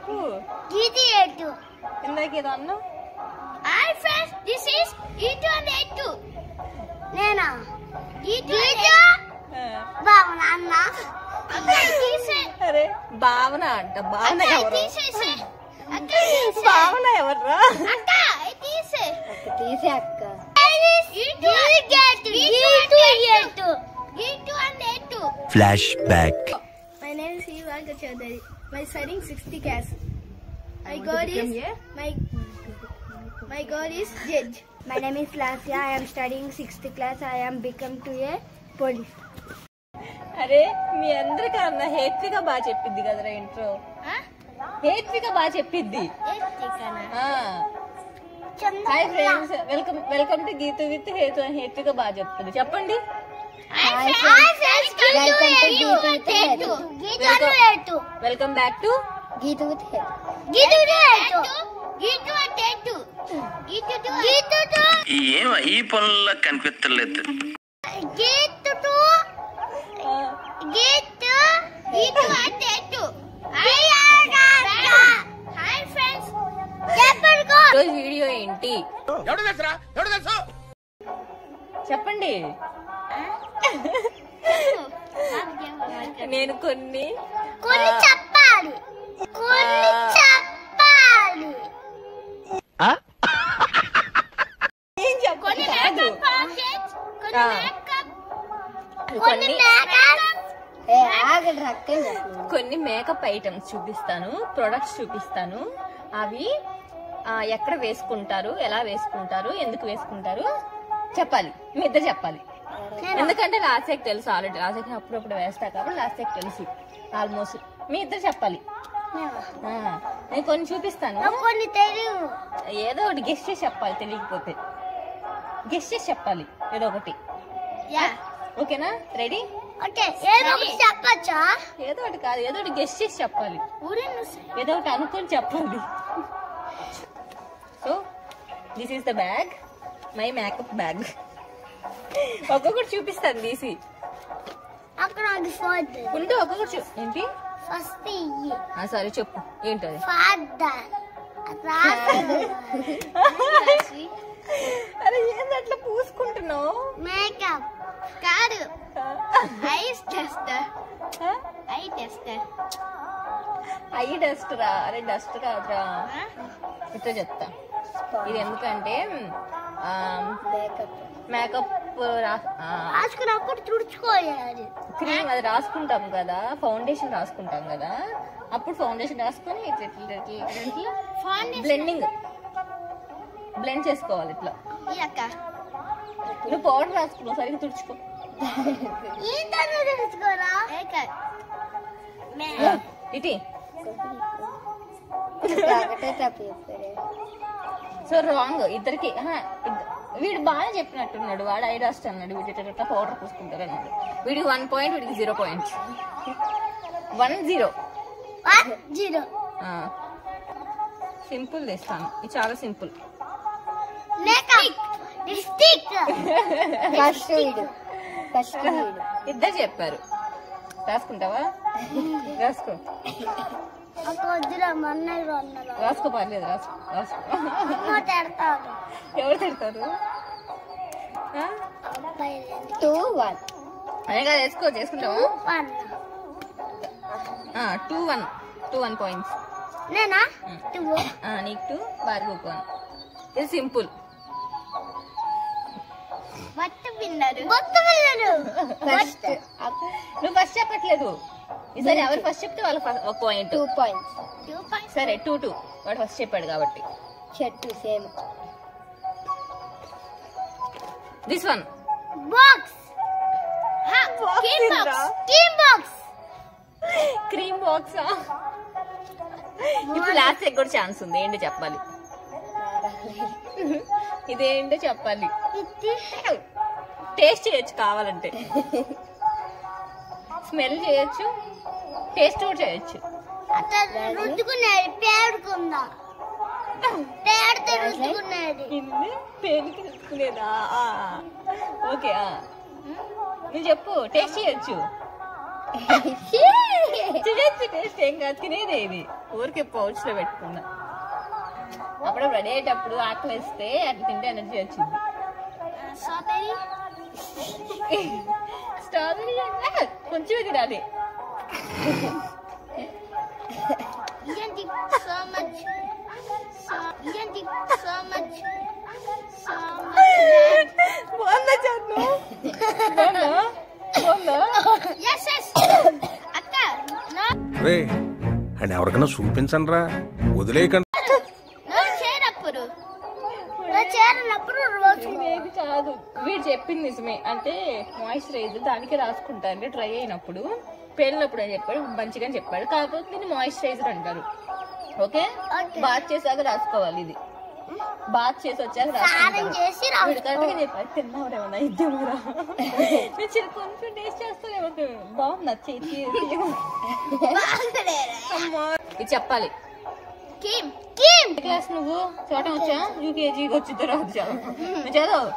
చెప్పు. E2A2. ఇందాకేదో అన్నా. Hi friends, this is E2A2. నేనా E2A2 భావన అన్న. అరే భావన అంట. భావన ఎవరు? భావన ఎవర్రా? తీసే అక్క. E2A2. Flashback. My name is Ivanka Chaudhary. My studying 6th class. My God is judge. My name is Lasya. I am studying 6th class. I am become to a police. అరే మీ అందరికన్నా హేత్విక బాగా చెప్పిద్ది కదరా ఇంట్రో. హేత్విక బాగా చెప్పిద్ది. Hi friends, welcome to Geethu with Hethu అని హేత్విక బాగా చెప్తుంది. చెప్పండి. Welcome back to Geethu with ఈ పనుల్లో కనిపించలేదు. రోజు వీడియో ఏంటి చెప్పండి. నేను కొన్ని చెప్పాలి. ఏం చెప్పాలి కాదు. కొన్ని మేకప్ ఐటమ్స్ చూపిస్తాను, ప్రొడక్ట్స్ చూపిస్తాను. అవి ఎక్కడ వేసుకుంటారు, ఎలా వేసుకుంటారు, ఎందుకు వేసుకుంటారు చెప్పాలి. మీ ఇద్దరు చెప్పాలి. ఎందుకంటే లాస్ట్కి తెలుసు ఆల్రెడీ. లాస్ట్కి అప్పుడప్పుడు వేస్తా కాబట్టి లాస్ట్కి తెలుసు ఆల్మోస్ట్. మీ ఇద్దరు చెప్పాలి. నేను కొన్ని చూపిస్తాను, ఏదో ఒకటి గెస్ట్ చేసి చెప్పాలి. తెలియకపోతే గెస్ట్ చేసి చెప్పాలి ఏదో ఒకటి. ఓకేనా? రెడీ? చెప్పచ్చా? ఏదో ఒకటి కాదు, ఏదో ఒకటి గెస్ట్ చేసి చెప్పాలి. ఏదో ఒకటి అనుకొని చెప్పాలి. So this is the bag, my makeup bag. ఒక్కొక్కటి చూపిస్తాను తీసి. ఉంటే ఒక్కొక్కటి ఏంటి సారీ చెప్పు ఏంటది. అరే ఏంది అట్లా పూసుకుంటున్నావు? మేకప్ కాదు, ఐస్ టెస్టర్. ఐ డస్ట్ రా. అరే డస్ట్ కాదురా, ఇట్లా చెప్తా. ఇది ఎందుకంటే మేకప్ రాసుకున్నప్పుడు తుడుచుకోవాలి. క్రీమ్ అది రాసుకుంటాం కదా, ఫౌండేషన్ రాసుకుంటాం కదా, అప్పుడు ఫౌండేషన్ రాసుకొని బ్లెండ్ చేసుకోవాలి ఇట్లా. నువ్వు పౌడర్ రాసుకున్నావు, సరిగ్గా తుడుచుకో. ఇటీ సో రాంగ్ ఇద్దరికి. వీడు బాగా చెప్పినట్టున్నాడు. వాడు ఐ డస్ట్ అన్నాడు, వీడి ఇట్లా పౌడర్ పూసుకుంటారు అన్నాడు. వీడికి 1 పాయింట్, వీడికి 0 పాయింట్స్. 1-0. సింపుల్ తెస్తాను. ఇది చాలా సింపుల్. ఇద్దరు చెప్పారు. రాసుకుంటావా? రాసుకో. రాసుకో పర్లేదు, రాసుకో. ఎవరు తిడతారు? 2-1 అదే కదా, చేసుకుంటావా? 2-1 పాయింట్స్. నీకు 2, భార్గవ్కి 1. ఇది సింపుల్. నువ్వు ఫస్ట్ చెప్పట్లేదు. ఈసారి ఎవరు ఫస్ట్ చెప్తే వాళ్ళు 1 పాయింట్. 2 points. సరే 2-2. వాడు ఫస్ట్ చెప్పాడు కాబట్టి. చెట్టు same. This one box. Cream box. ఇప్పుడు లాస్ట్ ఎగ్ కూడా ఛాన్స్ ఉంది. ఏంటి చెప్పాలి? ఇదేంటో చెప్పాలి. టేస్ట్ చేయొచ్చు కావాలంటే, స్మెల్ చేయొచ్చు, టేస్ట్ కూడా చేయొచ్చు. పేరుకునేదా? ఓకే నువ్వు చెప్పు. టేస్ట్ చేయొచ్చు. తినేసి టేస్ట్ ఏం కాదు, తినేదే ఇది. ఊరికే పౌచ్ లో పెట్టుకున్నా. అప్పుడు రెడీ అయ్యేటప్పుడు ఆకలి వేస్తే అట్లా తింటే ఎనర్జీ వచ్చింది. స్ట్రాబెరీ కొంచెం తినాలి. బాగుందా చదువు? అండ్ ఎవరికైనా చూపించండి రా, వదిలేయకండి. ఇది కాదు, వీడు చెప్పింది నిజమే. అంటే మాయిశ్చరైజర్ దానికి రాసుకుంటారు అంటే డ్రై అయినప్పుడు, పేలినప్పుడు అని చెప్పాడు, మంచిగా చెప్పాడు. కాకపోతే దీన్ని మాయిశ్చరైజర్ అంటారు. ఓకే, బాత్ చేసాక రాసుకోవాలి. ఇది బాత్ చేసి వచ్చాక రాసుకుంటారు. వీడు కరెక్ట్గా చెప్పాడు. తిన్నావురేమన్నా ఇద్దామరా, నేను చిన్న కొంచెం టేస్ట్ చేస్తానేమో. బాగుంది నచ్చేది. ఇది చెప్పాలి. క్లాస్ నువ్వు చూడటం వచ్చా? యూకేజీ వచ్చిన తర్వాత చదువు.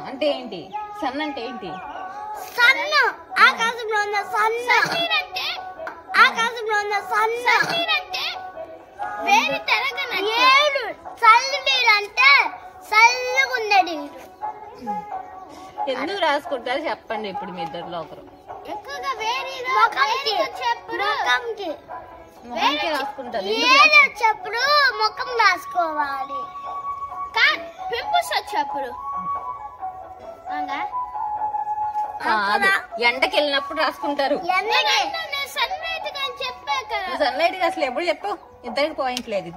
అంటే ఏంటి? సన్ అంటే ఏంటి? సన్న ఆకాశంలో ఉన్న సన్న. ఆకాశంలో ఉన్న సన్న అంటే వేడి తెరగన ఏడు. చల్లి నీరు అంటే చల్లగా ఉన్నది. ఎందుకు రాసుకుంటారు చెప్పండి ఇప్పుడు మీ ఇద్దరిలో ఒకరు. ఎక్కువగా వేడి చెప్పుడు ముఖంకి రాసుకుంటారు. చెప్పుడు ముఖం రాసుకోవాలి. పింపుల్స్ వచ్చేప్పుడు ఎండకి వెళ్ళినప్పుడు రాసుకుంటారు. సన్లైట్ గా అసలు ఎప్పుడు చెప్పు. ఇద్దరికి పాయింట్ లేదు.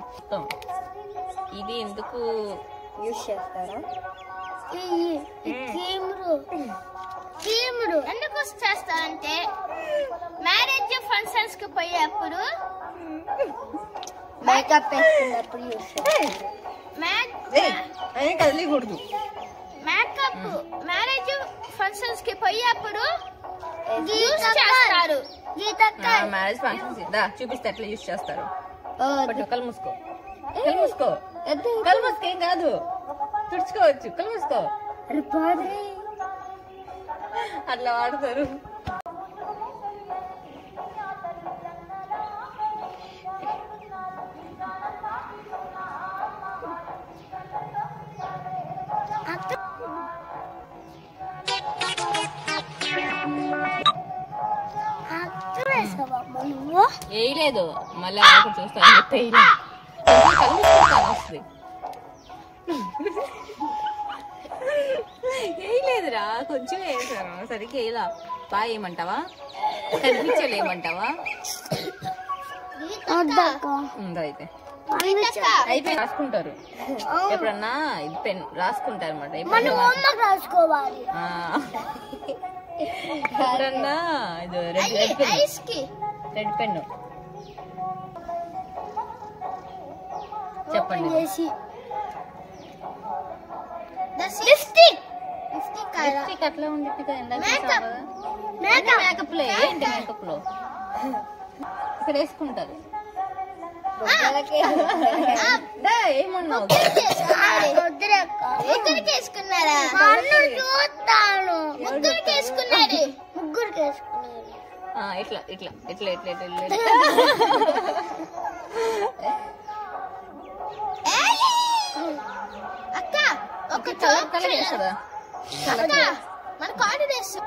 ఇది ఎందుకు యూజ్ చేస్తారా? ఎందుకు చేస్తారంటే మ్యారేజ్ ఫంక్షన్స్ కి పోయేప్పుడు మేకప్ వేసుకున్నప్పుడు యూజ్ చేస్తారు. కదలకూడదు. మేకప్ మ్యారేజ్ ఫంక్షన్స్ కి పోయేప్పుడు యూజ్ చేస్తారు. మ్యారేజ్ ఫంక్షన్స్ చూపిస్తే ఎట్లా యూజ్ చేస్తారు. కళ్ళు మూసుకో, కళ్ళు మూసుకో, కళ్ళు మూసుకో. ఏం కాదు, తుడుచుకోవచ్చు. కళ్ళు మూసుకో. అట్లా వాడతారు. వేయలేదు, మళ్ళీ చూస్తాను. వేయలేదురా, కొంచెం వేసాను. సరిగ్గా వేయలా. బాగా ఏమంటావా? కనిపించాలి ఏమంటావా? అయితే అయిపోయి రాసుకుంటారు. ఎప్పుడన్నా ఇది పెన్ రాసుకుంటారు అన్నమాట. ఎప్పుడన్నా ఇది రెడ్ పెన్ చెప్పండి. లిప్స్టిక్ అట్లా ఉండి మేకప్ లో ఏంటి? మేకప్ లో ఇక్కడ వేసుకుంటారు. ఏమన్నావు? ముగ్గురుకేసుకున్నారా? ముగ్గురుకేసుకున్నారు. ఇట్లా ఇట్లా ఇట్లా ఇట్లా ఇట్లా. అక్క ఒక కలర్ వేస్తుందా? మన కార్డు వేసు.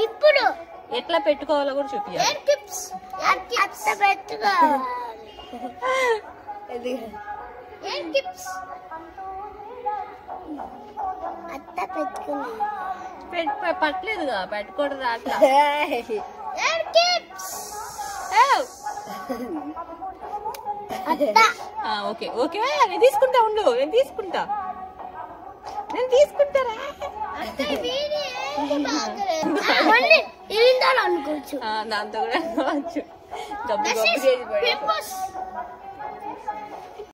ఇప్పుడు ఎట్లా పెట్టుకోవాలో కూడా చూపించాలి. పట్టలేదుగా, పెట్టుకోవడం రాట్లా. ఓకే ఓకే, నేను తీసుకుంటా. ఉండు, నేను తీసుకుంటా. అనుకోవచ్చు. దాంతో కూడా అనుకోవచ్చు. డబ్బు చేసి